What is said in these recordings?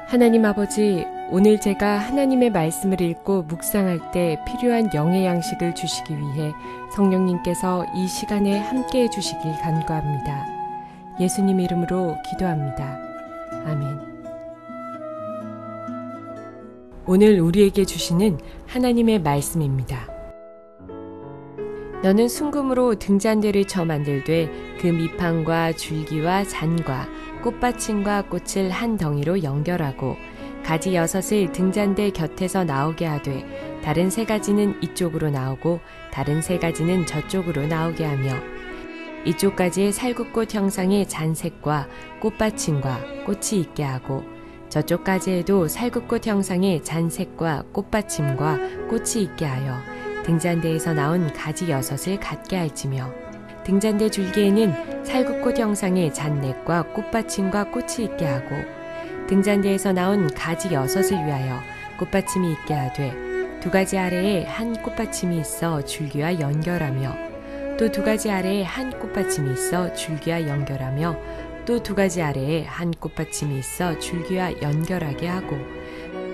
하나님 아버지, 오늘 제가 하나님의 말씀을 읽고 묵상할 때 필요한 영의 양식을 주시기 위해 성령님께서 이 시간에 함께해 주시길 간구합니다. 예수님 이름으로 기도합니다. 아멘. 오늘 우리에게 주시는 하나님의 말씀입니다. 너는 순금으로 등잔대를 쳐 만들되 그 밑판과 줄기와 잔과 꽃받침과 꽃을 한 덩이로 연결하고 가지 6을 등잔대 곁에서 나오게 하되 다른 3가지는 이쪽으로 나오고 다른 3가지는 저쪽으로 나오게 하며 이쪽 가지에 살구꽃 형상의 잔색과 꽃받침과 꽃이 있게 하고 저쪽 가지에도 살구꽃 형상의 잔색과 꽃받침과 꽃이 있게 하여 등잔대에서 나온 가지 6을 갖게 할지며 등잔대 줄기에는 살구꽃 형상의 잔넥과 꽃받침과 꽃이 있게 하고 등잔대에서 나온 가지 6을 위하여 꽃받침이 있게 하되 2가지 아래에 한 꽃받침이 있어 줄기와 연결하며 또 2가지 아래에 한 꽃받침이 있어 줄기와 연결하며 또 2가지 아래에 한 꽃받침이 있어 줄기와 연결하게 하고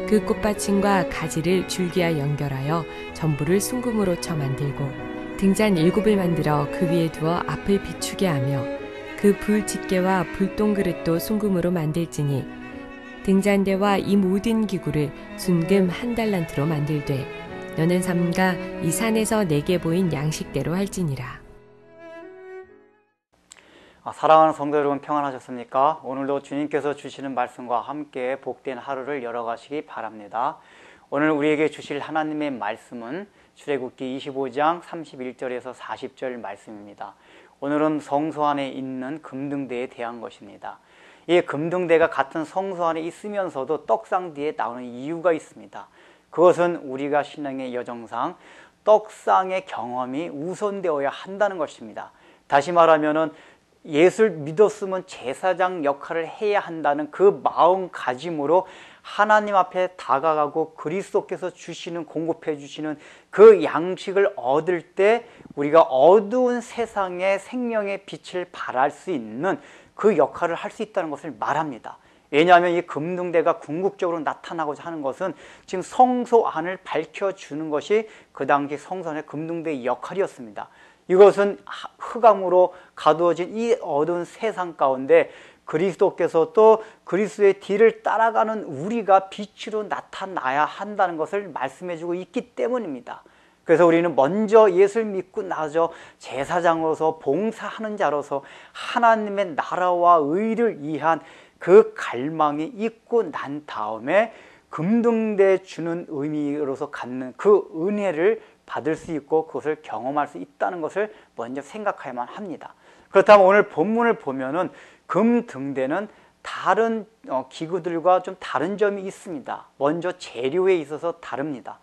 그 꽃받침과 가지를 줄기와 연결하여 전부를 순금으로 쳐 만들고 등잔 7을 만들어 그 위에 두어 앞을 비추게 하며 그 불 집게와 불똥 그릇도 순금으로 만들지니 등잔대와 이 모든 기구를 순금 1달란트로 만들되 너는 삼가 이 산에서 내게 보인 양식대로 할지니라. 사랑하는 성도 여러분, 평안하셨습니까? 오늘도 주님께서 주시는 말씀과 함께 복된 하루를 열어가시기 바랍니다. 오늘 우리에게 주실 하나님의 말씀은 출애굽기 25장 31절에서 40절 말씀입니다. 오늘은 성소 안에 있는 금등대에 대한 것입니다. 이 금등대가 같은 성소 안에 있으면서도 떡상 뒤에 나오는 이유가 있습니다. 그것은 우리가 신앙의 여정상 떡상의 경험이 우선되어야 한다는 것입니다. 다시 말하면은 예수를 믿었으면 제사장 역할을 해야 한다는 그 마음가짐으로 하나님 앞에 다가가고 그리스도께서 주시는, 공급해 주시는 그 양식을 얻을 때 우리가 어두운 세상에 생명의 빛을 발할 수 있는 그 역할을 할 수 있다는 것을 말합니다. 왜냐하면 이 금등대가 궁극적으로 나타나고자 하는 것은 지금 성소 안을 밝혀주는 것이 그 당시 성전의 금등대의 역할이었습니다. 이것은 흑암으로 가두어진 이 어두운 세상 가운데 그리스도께서 또 그리스도의 뒤를 따라가는 우리가 빛으로 나타나야 한다는 것을 말씀해주고 있기 때문입니다. 그래서 우리는 먼저 예수를 믿고 나서 제사장으로서 봉사하는 자로서 하나님의 나라와 의를 위한 그 갈망이 있고 난 다음에 금등대 주는 의미로서 갖는 그 은혜를 받을 수 있고 그것을 경험할 수 있다는 것을 먼저 생각해야만 합니다. 그렇다면 오늘 본문을 보면은 금등대는 다른 기구들과 좀 다른 점이 있습니다. 먼저 재료에 있어서 다릅니다.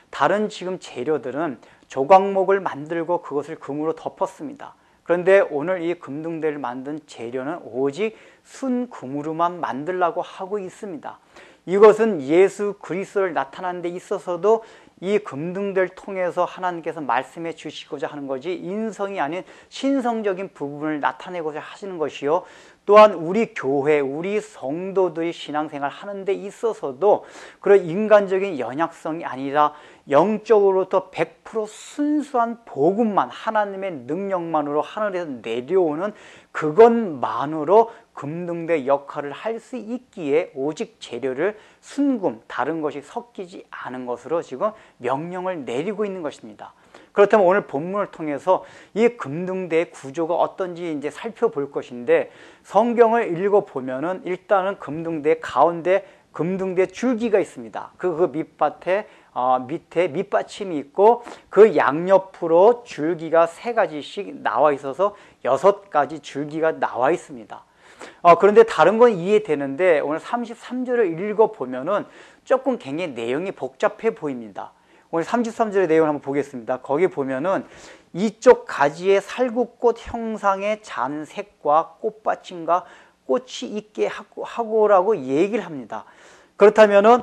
다른 지금 재료들은 조각목을 만들고 그것을 금으로 덮었습니다. 그런데 오늘 이 금등대를 만든 재료는 오직 순금으로만 만들려고 하고 있습니다. 이것은 예수 그리스도를 나타내는 데 있어서도 이 금등대를 통해서 하나님께서 말씀해 주시고자 하는 것이 인성이 아닌 신성적인 부분을 나타내고자 하시는 것이요, 또한 우리 교회, 우리 성도들이 신앙생활 하는 데 있어서도 그런 인간적인 연약성이 아니라 영적으로부터 100% 순수한 복음만, 하나님의 능력만으로 하늘에서 내려오는 그것만으로 금등대 역할을 할 수 있기에 오직 재료를 순금, 다른 것이 섞이지 않은 것으로 지금 명령을 내리고 있는 것입니다. 그렇다면 오늘 본문을 통해서 이 금등대의 구조가 어떤지 이제 살펴볼 것인데, 성경을 읽어보면은 일단은 금등대 가운데 금등대 줄기가 있습니다. 그 밑밭에 밑에 밑받침이 있고 그 양옆으로 줄기가 3가지씩 나와 있어서 6가지 줄기가 나와 있습니다. 그런데 다른 건 이해되는데 오늘 33절을 읽어보면은 조금 굉장히 내용이 복잡해 보입니다. 오늘 33절의 내용을 한번 보겠습니다. 거기 보면은 이쪽 가지에 살구꽃 형상의 잔색과 꽃받침과 꽃이 있게 하고라고 얘기를 합니다. 그렇다면은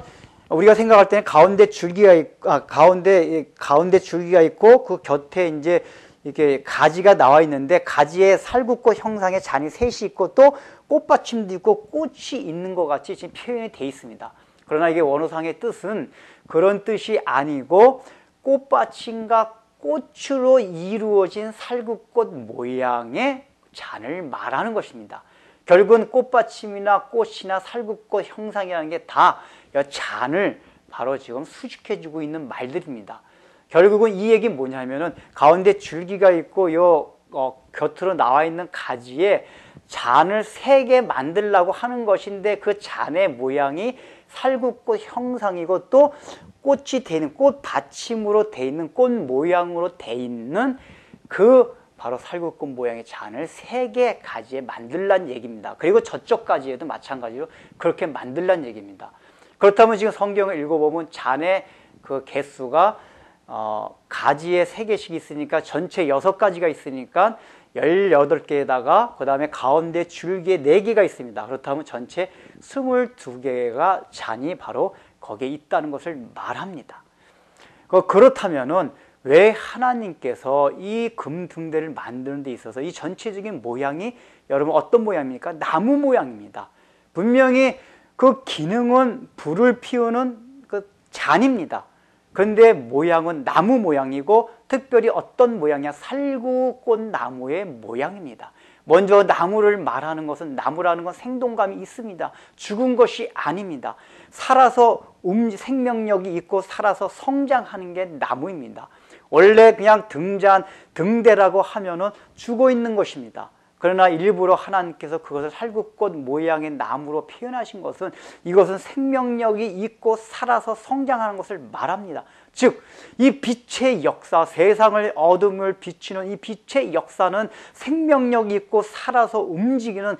우리가 생각할 때는 가운데 줄기가 가운데 줄기가 있고 그 곁에 이제 이렇게 가지가 나와 있는데 가지에 살구꽃 형상의 잔이 셋이 있고 또 꽃받침도 있고 꽃이 있는 것 같이 지금 표현이 되어 있습니다. 그러나 이게 원어상의 뜻은 그런 뜻이 아니고 꽃받침과 꽃으로 이루어진 살구꽃 모양의 잔을 말하는 것입니다. 결국은 꽃받침이나 꽃이나 살구꽃 형상이라는 게 다 잔을 바로 지금 수식해주고 있는 말들입니다. 결국은 이 얘기는 뭐냐면은 가운데 줄기가 있고 곁으로 나와 있는 가지에 잔을 3개 만들려고 하는 것인데 그 잔의 모양이 살구꽃 형상이고 또 꽃이 되는 꽃 받침으로 돼 있는 꽃 모양으로 돼 있는 그 바로 살구꽃 모양의 잔을 3개 가지에 만들란 얘기입니다. 그리고 저쪽 가지에도 마찬가지로 그렇게 만들란 얘기입니다. 그렇다면 지금 성경을 읽어보면 잔의 그 개수가 가지에 3개씩 있으니까 전체 6가지가 있으니까 18개에다가 그 다음에 가운데 줄기에 4개가 있습니다. 그렇다면 전체 22개가 잔이 바로 거기에 있다는 것을 말합니다. 그렇다면은 왜 하나님께서 이 금등대를 만드는 데 있어서 이 전체적인 모양이 여러분 어떤 모양입니까? 나무 모양입니다. 분명히 그 기능은 불을 피우는 그 잔입니다. 그런데 모양은 나무 모양이고 특별히 어떤 모양이냐? 살구꽃 나무의 모양입니다. 먼저 나무를 말하는 것은 나무라는 건 생동감이 있습니다. 죽은 것이 아닙니다. 살아서 생명력이 있고 살아서 성장하는 게 나무입니다. 원래 그냥 등대라고 하면은 죽어 있는 것입니다. 그러나 일부러 하나님께서 그것을 살구꽃 모양의 나무로 표현하신 것은 이것은 생명력이 있고 살아서 성장하는 것을 말합니다. 즉, 이 빛의 역사, 세상을 어둠을 비추는 이 빛의 역사는 생명력이 있고 살아서 움직이는,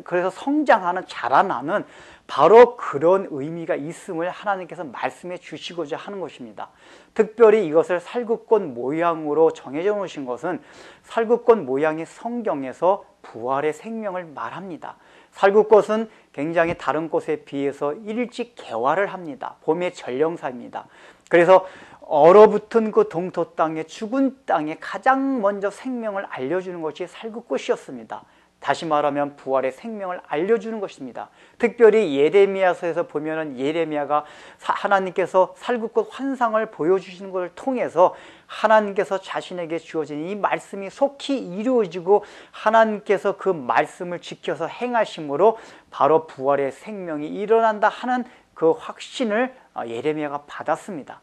그래서 성장하는, 자라나는 바로 그런 의미가 있음을 하나님께서 말씀해 주시고자 하는 것입니다. 특별히 이것을 살구꽃 모양으로 정해져 놓으신 것은 살구꽃 모양이 성경에서 부활의 생명을 말합니다. 살구꽃은 굉장히 다른 꽃에 비해서 일찍 개화를 합니다. 봄의 전령사입니다. 그래서 얼어붙은 그 동토 땅에, 죽은 땅에 가장 먼저 생명을 알려주는 것이 살구꽃이었습니다. 다시 말하면 부활의 생명을 알려주는 것입니다. 특별히 예레미야서에서 보면은 예레미야가 하나님께서 살구꽃 환상을 보여주시는 것을 통해서 하나님께서 자신에게 주어진 이 말씀이 속히 이루어지고 하나님께서 그 말씀을 지켜서 행하심으로 바로 부활의 생명이 일어난다 하는 그 확신을 예레미야가 받았습니다.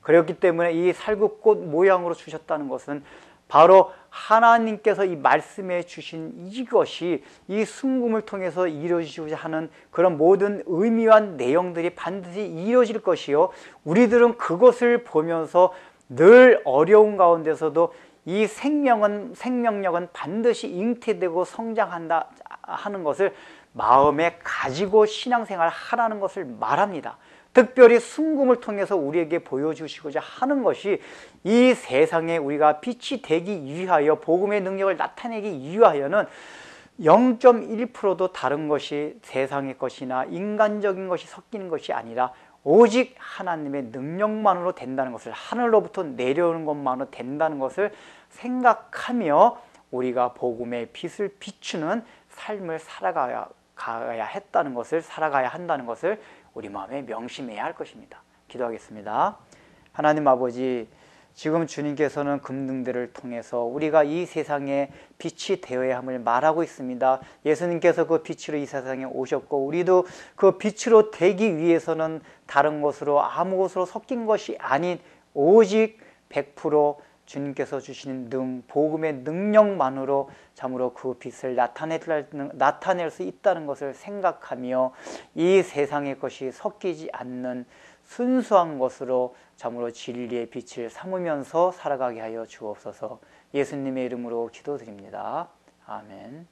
그렇기 때문에 이 살구꽃 모양으로 주셨다는 것은 바로 하나님께서 이 말씀해 주신 이것이 이 순금을 통해서 이루어지고자 하는 그런 모든 의미와 내용들이 반드시 이루어질 것이요, 우리들은 그것을 보면서 늘 어려운 가운데서도 이 생명력은 반드시 잉태되고 성장한다 하는 것을 마음에 가지고 신앙생활을 하라는 것을 말합니다. 특별히 순금을 통해서 우리에게 보여주시고자 하는 것이 이 세상에 우리가 빛이 되기 위하여 복음의 능력을 나타내기 위하여는 0.1%도 다른 것이 세상의 것이나 인간적인 것이 섞이는 것이 아니라 오직 하나님의 능력만으로 된다는 것을, 하늘로부터 내려오는 것만으로 된다는 것을 생각하며 우리가 복음의 빛을 비추는 삶을 살아가야 한다는 것을 우리 마음에 명심해야 할 것입니다. 기도하겠습니다. 하나님 아버지, 지금 주님께서는 금등대를 통해서 우리가 이 세상에 빛이 되어야 함을 말하고 있습니다. 예수님께서 그 빛으로 이 세상에 오셨고 우리도 그 빛으로 되기 위해서는 다른 것으로 아무 것으로 섞인 것이 아닌 오직 100% 주님께서 주시는 복음의 능력만으로 참으로 그 빛을 나타낼 수 있다는 것을 생각하며 이 세상의 것이 섞이지 않는 순수한 것으로 참으로 진리의 빛을 삼으면서 살아가게 하여 주옵소서. 예수님의 이름으로 기도드립니다. 아멘.